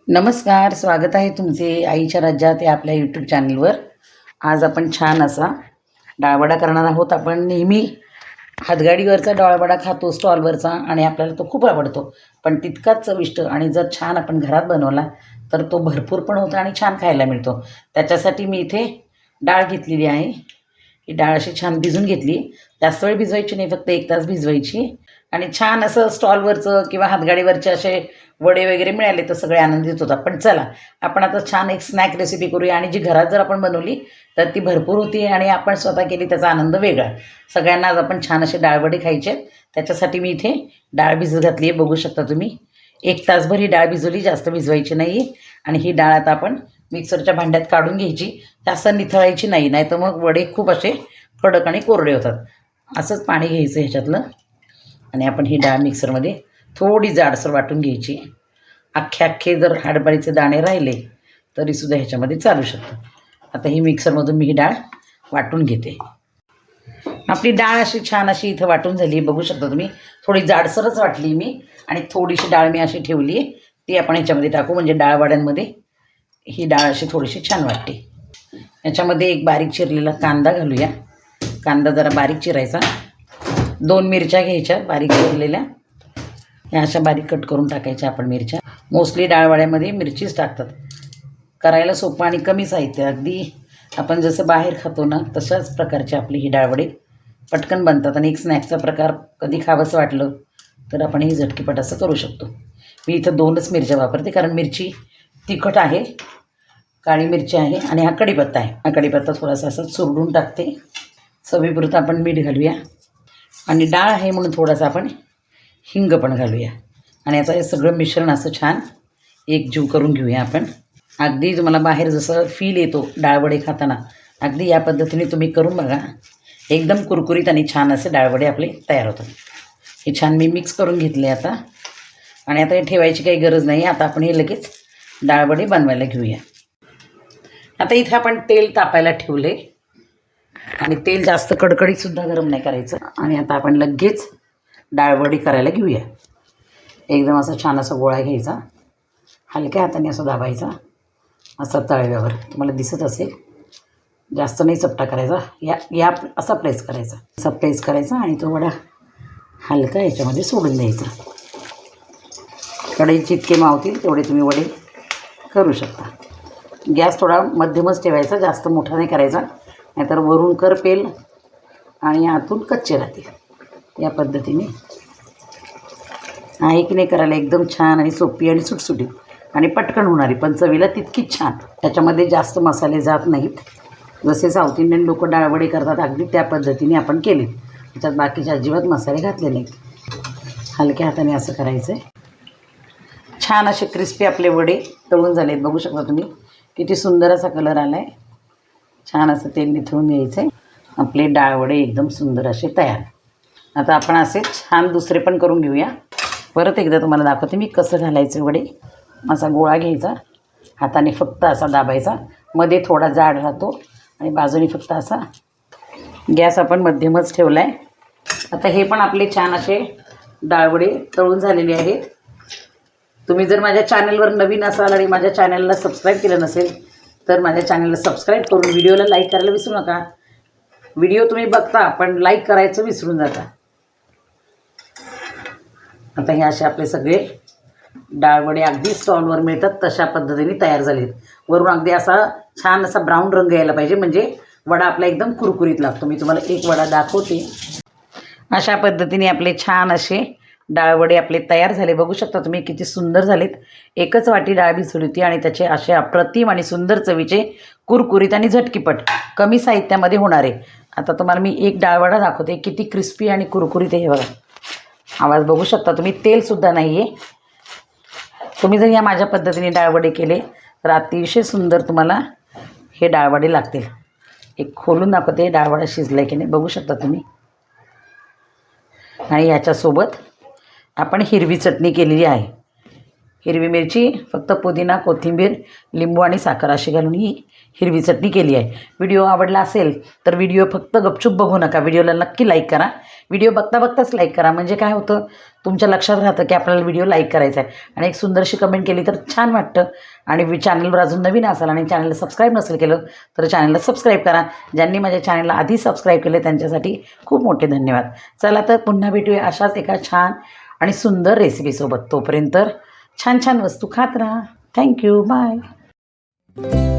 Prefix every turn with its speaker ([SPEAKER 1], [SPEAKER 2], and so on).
[SPEAKER 1] नमस्कार, स्वागत आहे तुमचे आईच्या राज्यात या आपल्या यूट्यूब चॅनलवर. आज आपण छान असा डाळवडा करणार आहोत. आपण नेहमी हातगाडीवरचा डाळवडा खातो स्टॉलवरचा आणि आपल्याला तो खूप आवडतो, पण तितकाच चविष्ट आणि जर छान आपण घरात बनवला तर तो भरपूर पण होतो आणि छान खायला मिळतो. त्याच्यासाठी मी इथे डाळ घेतलेली आहे. ही डाळ अशी छान भिजून घेतली. जास्त वेळ भिजवायची नाही, फक्त 1 तास भिजवायची. आणि छान असं स्टॉलवरचं किंवा हातगाडीवरचे असे वडे वगैरे मिळाले तर सगळे आनंदित होतात. पण चला, आपण आता छान एक स्नॅक रेसिपी करूया आणि जी घरात जर आपण बनवली तर ती भरपूर होती आणि आपण स्वतः केली त्याचा आनंद वेगळा. सगळ्यांना आज आपण छान असे डाळवडे खायचे आहेत. त्याच्यासाठी मी इथे डाळ भिजत घातली आहे, बघू शकता तुम्ही. 1 तासभर ही डाळ भिजवली, जास्त भिजवायची नाही. आणि ही डाळ आता आपण मिक्सरच्या भांड्यात काढून घ्यायची. जास्त निथळायची नाही, नाही तर मग वडे खूप असे कडक आणि कोरडे होतात. असंच पाणी घ्यायचं ह्याच्यातलं आणि आपण ही डाळ मिक्सरमध्ये थोडी जाडसर वाटून घ्यायची. अख्खे जर हरभऱ्याचे दाणे राहिले तरीसुद्धा ह्याच्यामध्ये चालू शकतं. आता ही मिक्सरमधून मी ही डाळ वाटून घेते. आपली डाळ अशी छान अशी इथं वाटून झाली, बघू शकता तुम्ही. थोडी जाडसरच वाटली मी आणि थोडीशी डाळ मी अशी ठेवली आहे, ती आपण ह्याच्यामध्ये टाकू. म्हणजे डाळवड्यांमध्ये ही डाळ अशी थोडीशी छान वाटते. याच्यामध्ये एक बारीक चिरलेला कांदा घालूया. कांदा जरा बारीक चिरायचा. 2 मिरच्या घ्यायच्या बारीक चिरलेल्या, ह्या अशा बारीक कट करून टाकायच्या आपण मिरच्या. मोस्टली डाळवड्यामध्ये मिरचीच टाकतात. करायला सोपं आणि कमी साहित्य, अगदी आपण जसं बाहेर खातो ना तशाच प्रकारचे आपली ही डाळवडे पटकन बनतात. आणि एक स्नॅक्सचा प्रकार कधी खावंसं वाटलं तर आपण ही झटकीपट असं करू शकतो. मी इथं 2च मिरच्या वापरते, कारण मिरची तिखट आहे, काळी मिरची आहे आणि हा कढीपत्ता आहे. हा कढीपत्ता थोडासा असं चुरडून टाकते. चवीपुरतं आपण मीठ घालूया आणि डाळ आहे म्हणून थोडासा आपण हिंग पण घालूया. आणि आता हे सगळं मिश्रण असं छान एकजीव करून घेऊया आपण. अगदी तुम्हाला बाहेर जसं फील येतो डाळवडे खाताना, अगदी या पद्धतीने तुम्ही करून बघा. एकदम कुरकुरीत आणि छान असे डाळवडे आपले तयार होतात. हे छान मी मिक्स करून घेतले आता. आणि आता हे ठेवायची काही गरज नाही. आता आपण हे लगेच डाळवडे बनवायला घेऊया. आता इथे आपण तेल तापायला ठेवले आणि तेल जास्त कडकडीतसुद्धा गरम नाही करायचं. आणि आता आपण लगेच डाळवडी करायला घेऊया. एकदम असा छान असा गोळा घ्यायचा, हलक्या हाताने असा दाबायचा, असा तळव्यावर तुम्हाला दिसत असेल. जास्त नाही चपटा करायचा, या असा प्रेस करायचा, असा प्रेस करायचा आणि तो वडा हलका याच्यामध्ये सोडून द्यायचा. कढईत जितके मावतील तेवढे तुम्ही वडे करू शकता. गॅस थोडा मध्यमच ठेवायचा, जास्त मोठा नाही करायचा, नाहीतर वरून करपेल आणि आतून कच्चे राहतील. या पद्धतीने आहे की नाही करायला एकदम छान आणि सोपी आणि सुटसुटीत आणि पटकन होणारी, पण चवीला तितकीच छान. त्याच्यामध्ये जास्त मसाले जात नाहीत. जसे साऊथ इंडियन लोक डाळवडे करतात अगदी त्या पद्धतीने आपण केले. त्याच्यात बाकीचे अजिबात मसाले घातले नाहीत. हलक्या हाताने असं करायचं आहे. छान असे क्रिस्पी आपले वडे तळून झाले आहेत, बघू शकता तुम्ही. किती सुंदर असा कलर आला आहे. छान असं तेल निथळून घ्यायचं आहे. आपले डाळवडे एकदम सुंदर असे तयार. आता आपण असे छान दुसरे पण करून घेऊया. परत एकदा तुम्हाला दाखवते मी कसं घालायचं वडे. असा गोळा घ्यायचा, हाताने फक्त असा दाबायचा, मध्ये थोडा जाड राहतो आणि बाजूने फक्त असा. गॅस आपण मध्यमच ठेवला आहे. आता हे पण आपले छान असे डाळवडे तळून झालेले आहेत. तुम्ही जर माझ्या चॅनलवर नवीन असाल आणि माझ्या चॅनलला सबस्क्राईब केलं नसेल तर माझ्या चॅनलला सबस्क्राईब करून व्हिडिओला लाईक करायला विसरू नका. व्हिडिओ तुम्ही बघता पण लाईक करायचं विसरून जाता. आता हे असे आपले सगळे डाळवडे अगदी स्टॉलवर मिळतात तशा पद्धतीने तयार झालेत. वरून अगदी असा छान असा ब्राऊन रंग यायला पाहिजे, म्हणजे वडा आपला एकदम कुरकुरीत लागतो. मी तुम्हाला एक वडा दाखवते. अशा पद्धतीने आपले छान असे डाळवडे आपले तयार झाले, बघू शकता तुम्ही किती सुंदर झालेत. एकच वाटी डाळ भिजवली होती आणि त्याचे असे अप्रतिम आणि सुंदर चवीचे कुरकुरीत आणि झटकीपट कमी साहित्यामध्ये होणारे. आता तुम्हाला मी एक डाळवडा दाखवते, किती क्रिस्पी आणि कुरकुरीत आहे हे बघा. आवाज बघू शकता तुम्ही, तेलसुद्धा नाही आहे. तुम्ही जर या माझ्या पद्धतीने डाळवडे केले तर अतिशय सुंदर तुम्हाला हे डाळवडे लागतील. एक खोलून दाखवते डाळवडा शिजला की नाही, बघू शकता तुम्ही. आणि याच्यासोबत आपण हिरवी चटणी केलेली आहे. हिरवी मिरची, फक्त पुदिना, कोथिंबीर, लिंबू आणि साखर अशी घालून ही हिरवी चटणी केली आहे. व्हिडिओ आवडला असेल तर व्हिडिओ फक्त गपचूप बघू नका, व्हिडिओला नक्की लाईक करा. व्हिडिओ बघता बघताच लाईक करा, म्हणजे काय होतं तुमच्या लक्षात राहतं की आपल्याला व्हिडिओ लाईक करायचा आहे. आणि एक सुंदरशी कमेंट केली तर छान वाटतं. आणि चॅनलवर अजून नवीन असाल आणि चॅनलला सबस्क्राईब नसेल केलं तर चॅनलला सबस्क्राईब करा. ज्यांनी माझ्या चॅनलला आधी सबस्क्राईब केले त्यांच्यासाठी खूप मोठे धन्यवाद. चला तर पुन्हा भेटूया अशाच एका छान आणि सुंदर रेसिपीसोबत. तोपर्यंत छान छान वस्तू खात राहा. थँक्यू. बाय.